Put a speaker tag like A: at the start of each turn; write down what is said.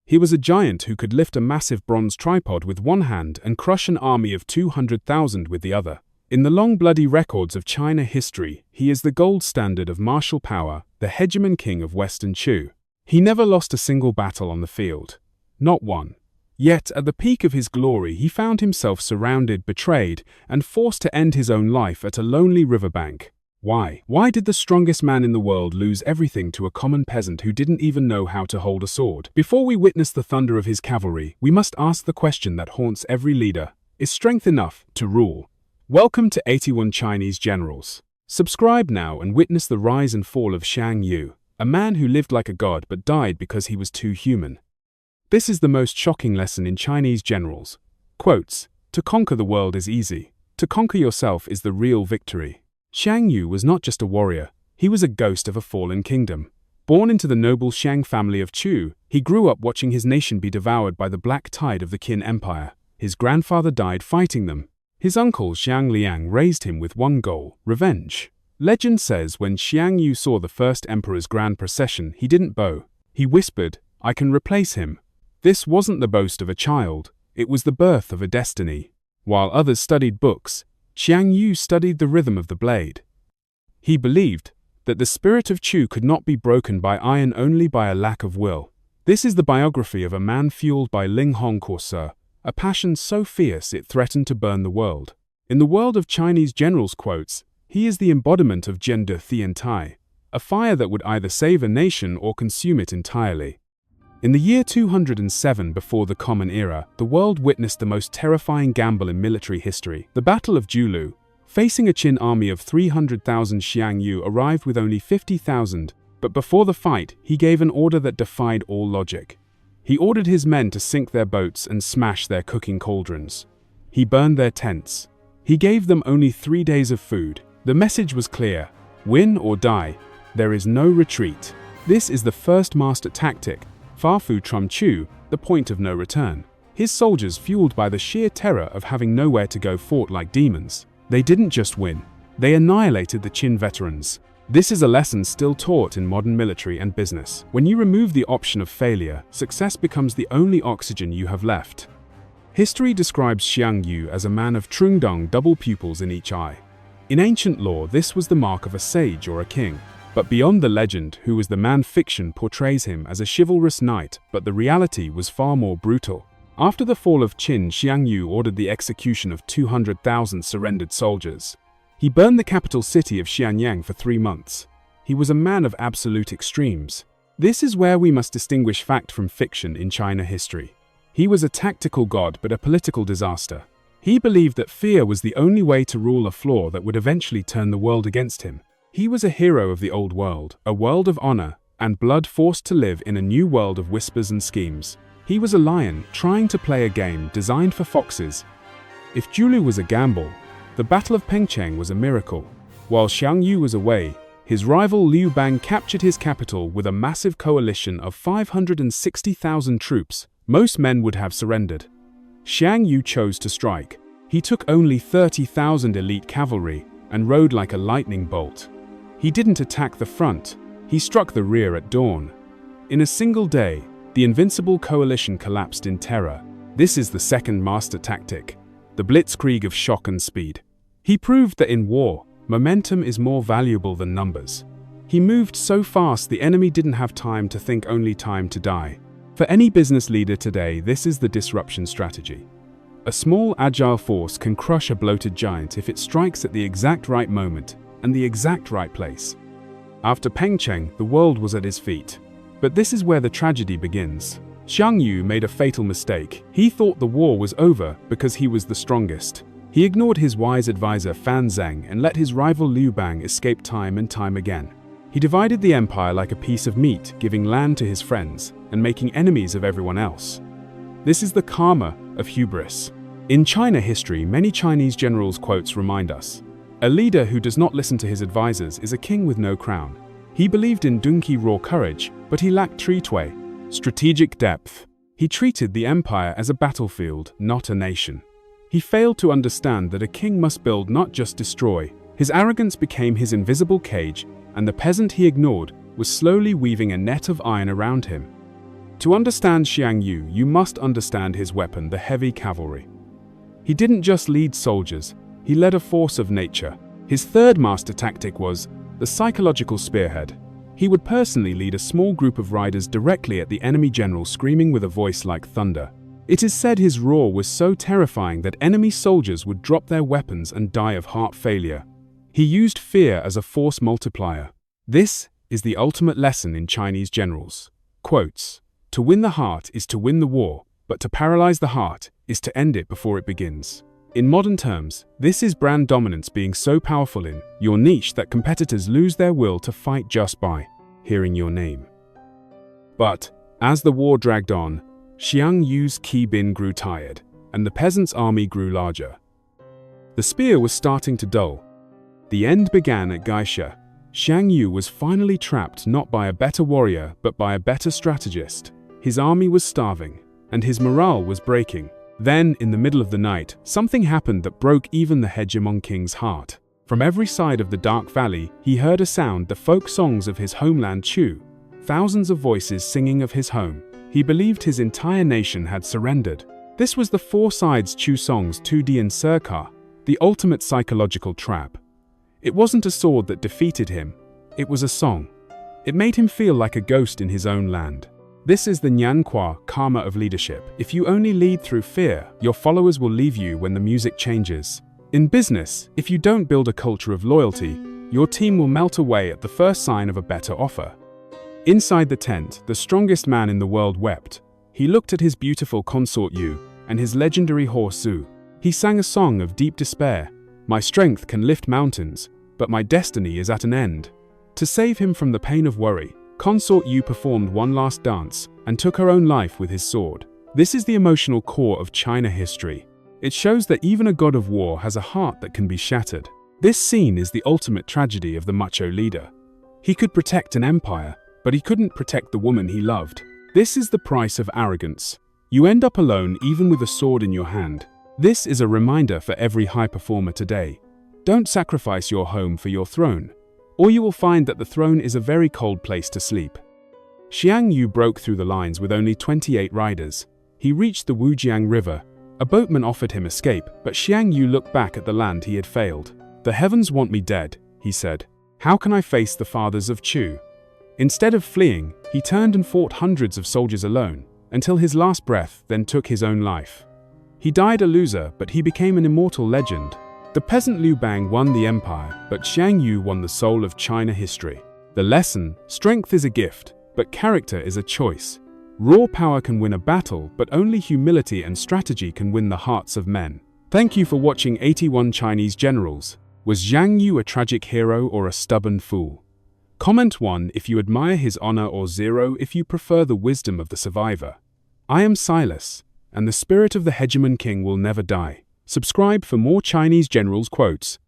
A: He was a giant who could lift a massive bronze tripod with one hand and crush an army of 200,000 with the other. In the long bloody records of China history, he is the gold standard of martial power, the Hegemon-King of Western Chu. He never lost a single battle on the field. Not one. Yet, at the peak of his glory, he found himself surrounded, betrayed, and forced to end his own life at a lonely riverbank. Why? Why did the strongest man in the world lose everything to a common peasant who didn't even know how to hold a sword? Before we witness the thunder of his cavalry, we must ask the question that haunts every leader: is strength enough to rule? Welcome to 81 Chinese Generals. Subscribe now and witness the rise and fall of Xiang Yu, a man who lived like a god but died because he was too human. This is the most shocking lesson in Chinese generals. Quotes: "To conquer the world is easy. To conquer yourself is the real victory." Xiang Yu was not just a warrior, he was a ghost of a fallen kingdom. Born into the noble Xiang family of Chu, he grew up watching his nation be devoured by the black tide of the Qin Empire. His grandfather died fighting them. His uncle Xiang Liang raised him with one goal: revenge. Legend says when Xiang Yu saw the first emperor's grand procession, he didn't bow. He whispered, "I can replace him." This wasn't the boast of a child, it was the birth of a destiny. While others studied books, Xiang Yu studied the rhythm of the blade. He believed that the spirit of Chu could not be broken by iron, only by a lack of will. This is the biography of a man fueled by Ling Hong Corsair, a passion so fierce it threatened to burn the world. In the world of Chinese generals' quotes, he is the embodiment of Jian De Thian Tai, a fire that would either save a nation or consume it entirely. In the year 207 before the Common Era, the world witnessed the most terrifying gamble in military history. The Battle of Julu. Facing a Qin army of 300,000, Xiang Yu arrived with only 50,000, but before the fight, he gave an order that defied all logic. He ordered his men to sink their boats and smash their cooking cauldrons. He burned their tents. He gave them only 3 days of food. The message was clear: win or die. There is no retreat. This is the first master tactic, Fa Fu Trum Chu, the point of no return. His soldiers, fueled by the sheer terror of having nowhere to go, fought like demons. They didn't just win, they annihilated the Qin veterans. This is a lesson still taught in modern military and business. When you remove the option of failure, success becomes the only oxygen you have left. History describes Xiang Yu as a man of Trungdong, double pupils in each eye. In ancient lore, this was the mark of a sage or a king. But beyond the legend, who was the man, fiction portrays him as a chivalrous knight, but the reality was far more brutal. After the fall of Qin, Xiang Yu ordered the execution of 200,000 surrendered soldiers. He burned the capital city of Xianyang for 3 months. He was a man of absolute extremes. This is where we must distinguish fact from fiction in China history. He was a tactical god but a political disaster. He believed that fear was the only way to rule a flaw that would eventually turn the world against him. He was a hero of the old world, a world of honor and blood, forced to live in a new world of whispers and schemes. He was a lion trying to play a game designed for foxes. If Julu was a gamble, the Battle of Pengcheng was a miracle. While Xiang Yu was away, his rival Liu Bang captured his capital with a massive coalition of 560,000 troops. Most men would have surrendered. Xiang Yu chose to strike. He took only 30,000 elite cavalry and rode like a lightning bolt. He didn't attack the front, he struck the rear at dawn. In a single day, the invincible coalition collapsed in terror. This is the second master tactic, the blitzkrieg of shock and speed. He proved that in war, momentum is more valuable than numbers. He moved so fast the enemy didn't have time to think, only time to die. For any business leader today, this is the disruption strategy. A small, agile force can crush a bloated giant if it strikes at the exact right moment and the exact right place. After Pengcheng, the world was at his feet. But this is where the tragedy begins. Xiang Yu made a fatal mistake. He thought the war was over because he was the strongest. He ignored his wise advisor Fan Zheng and let his rival Liu Bang escape time and time again. He divided the empire like a piece of meat, giving land to his friends and making enemies of everyone else. This is the karma of hubris. In China history, many Chinese generals' quotes remind us: a leader who does not listen to his advisors is a king with no crown. He believed in Dunqi raw courage, but he lacked Tritui, strategic depth. He treated the empire as a battlefield, not a nation. He failed to understand that a king must build, not just destroy. His arrogance became his invisible cage, and the peasant he ignored was slowly weaving a net of iron around him. To understand Xiang Yu, you must understand his weapon, the heavy cavalry. He didn't just lead soldiers, he led a force of nature. His third master tactic was the psychological spearhead. He would personally lead a small group of riders directly at the enemy general, screaming with a voice like thunder. It is said his roar was so terrifying that enemy soldiers would drop their weapons and die of heart failure. He used fear as a force multiplier. This is the ultimate lesson in Chinese generals. Quotes, "To win the heart is to win the war, but to paralyze the heart is to end it before it begins." In modern terms, this is brand dominance being so powerful in your niche that competitors lose their will to fight just by hearing your name. But as the war dragged on, Xiang Yu's keybin grew tired, and the peasants' army grew larger. The spear was starting to dull. The end began at Gaisha. Xiang Yu was finally trapped not by a better warrior but by a better strategist. His army was starving, and his morale was breaking. Then, in the middle of the night, something happened that broke even the Hegemon-King's heart. From every side of the dark valley, he heard a sound, the folk songs of his homeland Chu. Thousands of voices singing of his home. He believed his entire nation had surrendered. This was the Four Sides Chu songs 2D and Circa, the ultimate psychological trap. It wasn't a sword that defeated him, it was a song. It made him feel like a ghost in his own land. This is the Nianqua karma of leadership. If you only lead through fear, your followers will leave you when the music changes. In business, if you don't build a culture of loyalty, your team will melt away at the first sign of a better offer. Inside the tent, the strongest man in the world wept. He looked at his beautiful consort Yu and his legendary horse Su. He sang a song of deep despair. "My strength can lift mountains, but my destiny is at an end." To save him from the pain of worry, Consort Yu performed one last dance and took her own life with his sword. This is the emotional core of China history. It shows that even a god of war has a heart that can be shattered. This scene is the ultimate tragedy of the macho leader. He could protect an empire, but he couldn't protect the woman he loved. This is the price of arrogance. You end up alone even with a sword in your hand. This is a reminder for every high performer today. Don't sacrifice your home for your throne, or you will find that the throne is a very cold place to sleep. Xiang Yu broke through the lines with only 28 riders. He reached the Wujiang River. A boatman offered him escape, but Xiang Yu looked back at the land he had failed. "The heavens want me dead," he said. "How can I face the fathers of Chu?" Instead of fleeing, he turned and fought hundreds of soldiers alone, until his last breath, then took his own life. He died a loser, but he became an immortal legend. The peasant Liu Bang won the empire, but Xiang Yu won the soul of China history. The lesson: strength is a gift, but character is a choice. Raw power can win a battle, but only humility and strategy can win the hearts of men. Thank you for watching 81 Chinese Generals. Was Xiang Yu a tragic hero or a stubborn fool? Comment 1 if you admire his honor, or 0 if you prefer the wisdom of the survivor. I am Silas, and the spirit of the Hegemon-King will never die. Subscribe for more Chinese Generals quotes.